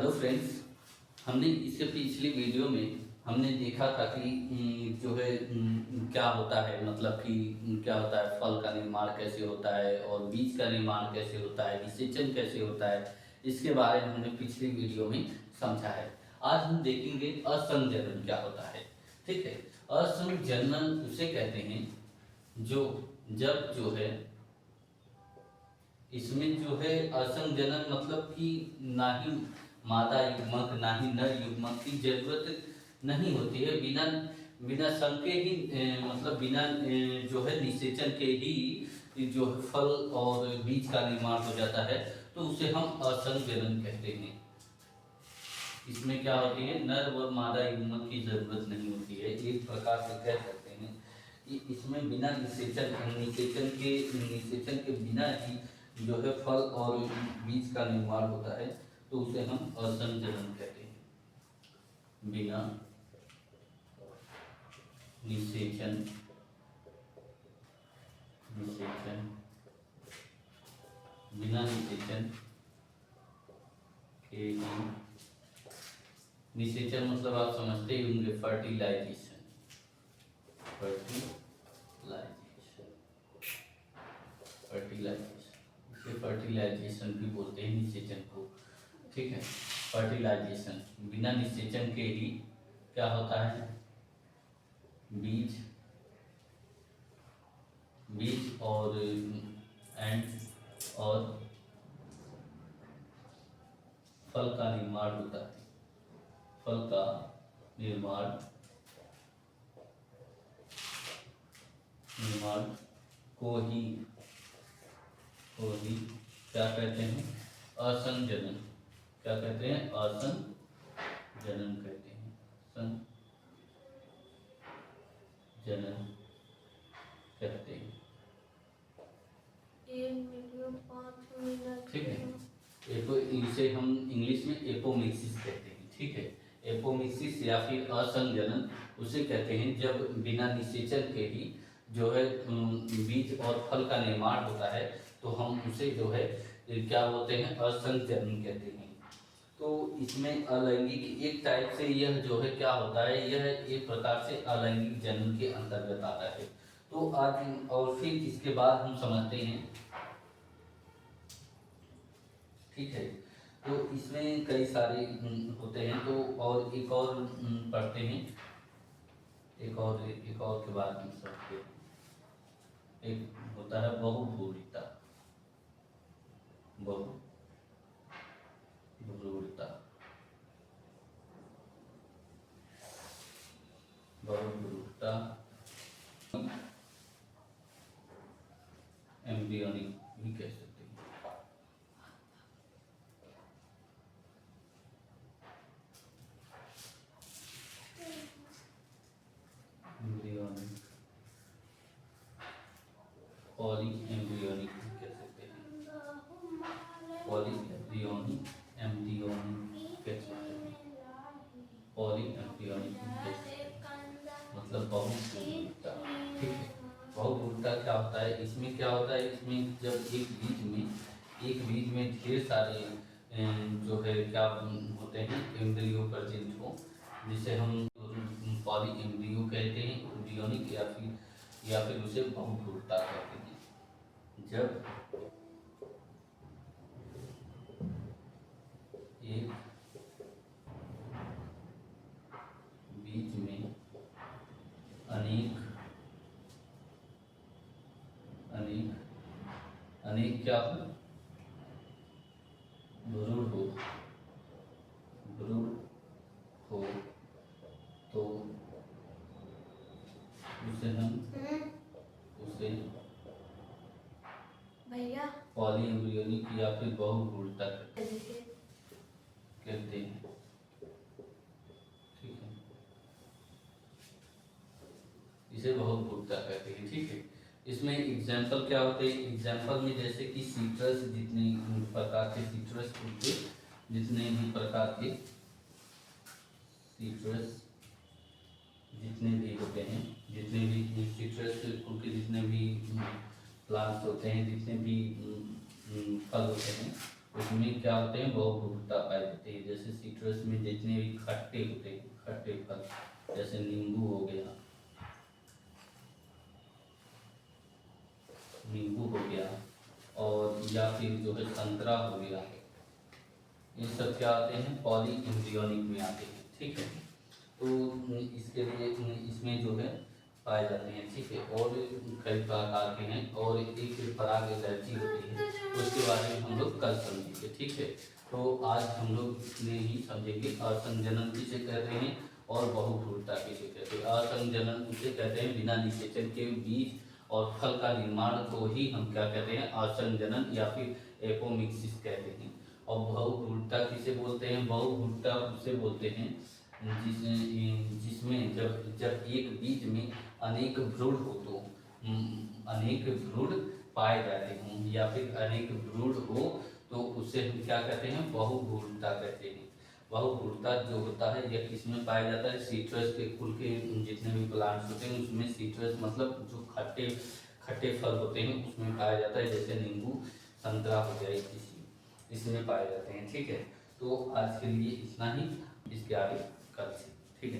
Hello friends, हमने इससे पिछली वीडियो में हमने देखा था कि जो है क्या होता है, मतलब कि क्या होता है, फल का निर्माण कैसे होता है और बीज का निर्माण कैसे होता है, निषेचन कैसे होता है, इसके बारे में हमने पिछली वीडियो में समझा है। आज हम देखेंगे असंजनन क्या होता है। ठीक है, असंजनन उसे कहते हैं जो जब जो है इसमें जो है असंजनन मतलब कि ना ही मादा युग्मक ना ही नर युग्मक की जरूरत नहीं होती है। बिना बिना संग के ही मतलब बिना जो है निषेचन के ही जो है फल और बीज का निर्माण हो जाता है, तो उसे हम असंजनन कहते हैं। इसमें क्या होती है, नर व मादा युग्मक की जरूरत नहीं होती है। एक प्रकार से कह सकते हैं कि इसमें बिना निषेचन के बिना ही जो है फल और बीज का निर्माण होता है, तो उसे हम असंजनन कहते हैं। बिना निषेचन निषेचन बिना निषेचन के ही, निषेचन मतलब आप समझते ही होंगे, फर्टिलाइजेशन। फर्टिलाइजेशन भी बोलते हैं निषेचन को। ठीक है, फर्टिलाइजेशन बिना निषेचन के ही क्या होता है, बीज और फल का निर्माण होता है। फल का निर्माण को ही क्या कहते हैं, असंजनन। क्या कहते हैं, असंजनन कहते हैं। संजनन कहते हैं। ठीक है, इसे हम इंग्लिश में एपोमिक्सिस कहते हैं। ठीक है, एपोमिक्सिस या फिर असंजनन उसे कहते हैं जब बिना निषेचन के ही जो है बीज और फल का निर्माण होता है, तो हम उसे जो है क्या बोलते हैं, असंजनन कहते हैं। तो इसमें अलैंगिक एक टाइप से यह जो है क्या होता है, यह एक प्रकार से अलैंगिक जनन के अंतर्गत आता है। तो आज और फिर इसके बाद हम समझते हैं। ठीक है, तो इसमें कई सारे होते हैं, तो और एक और पढ़ते हैं। एक और के बाद हम समझते हैं। एक होता है बहुभ्रूणिता। बहुभ्रूणिता एम्ब्रियोनिक भी कह सकते हैं। एम्ब्रियोनिक, पॉली एम्ब्रियोनिक भी कह सकते हैं। पॉली एम्ब्रियोनिक कह सकते हैं। पॉली एम्ब्रियोनिक कह सकते हैं, मतलब बहुभ्रूणिता। ठीक है, बहुभ्रूणिता क्या होता है, इसमें क्या होता है, इसमें जब एक बीज में ढेर सारे जो है क्या होते हैं, एम्ब्रियो प्रेजेंट हो, जिसे हम पॉली एम्ब्रियो कहते हैं, एम्ब्रियोनिक या फिर उसे बहुभ्रूणिता कहते हैं। जब एक बीज में अनेक क्या भ्रूण हो, तो उसे पॉली एम्ब्रियोनिक या फिर बहुभ्रूणिता कहते हैं। ठीक है, इसे बहुभ्रूणिता कहते हैं। ठीक है, इसमें एग्जाम्पल क्या होते हैं, एग्जाम्पल में जैसे कि सिट्रस, जितने प्रकार के सिट्रस के जितने भी प्रकार के सिट्रस जितने भी होते हैं, जितने भी सिट्रस के जितने भी प्लांट्स होते हैं, जितने भी फल होते हैं, उसमें क्या होते हैं, बहुभ्रूणिता पाई जाती है। जैसे सिट्रस में जितने भी खट्टे होते हैं, खट्टे फल, जैसे नींबू हो गया, नींबू हो गया, और या फिर जो है संतरा हो गया, ये सब क्या आते हैं, पॉली एम्ब्रियोनिक में आते हैं। ठीक है, तो इसके लिए इसमें जो है पाए जाते हैं। ठीक है, और कई प्रकार के हैं, और एक पराग एलर्जी होती है, तो उसके बारे में हम लोग कल समझेंगे। ठीक है, तो आज हम लोग इतने ही समझेंगे। असंजनन किसे कहते हैं और बहुभ्रूणता किसे कहते हैं। असंजनन उसे कहते हैं बिना निषेचन के बीज और फल का निर्माण को ही हम क्या कहते हैं, असंजनन या फिर एपोमिक्सिस कहते हैं। और बहुभ्रूणता किसे बोलते हैं, बहुभ्रूणता उसे बोलते हैं जिसमें जब एक बीज में अनेक भ्रूण हो, तो अनेक भ्रूण पाए जाते हों, या फिर अनेक भ्रूण हो, तो उसे हम क्या कहते हैं, बहुभ्रूणता कहते हैं। बहुभ्रूणता जो होता है यह किसमें पाया जाता है, सिट्रस के कुल के जितने भी प्लांट्स होते हैं उसमें सिट्रस मतलब जो खट्टे खट्टे फल होते हैं उसमें पाया जाता है, जैसे नींबू, संतरा हो गया, इसमें पाए जाते हैं। ठीक है, तो आज के लिए इतना ही, इसके आगे कल से। ठीक है।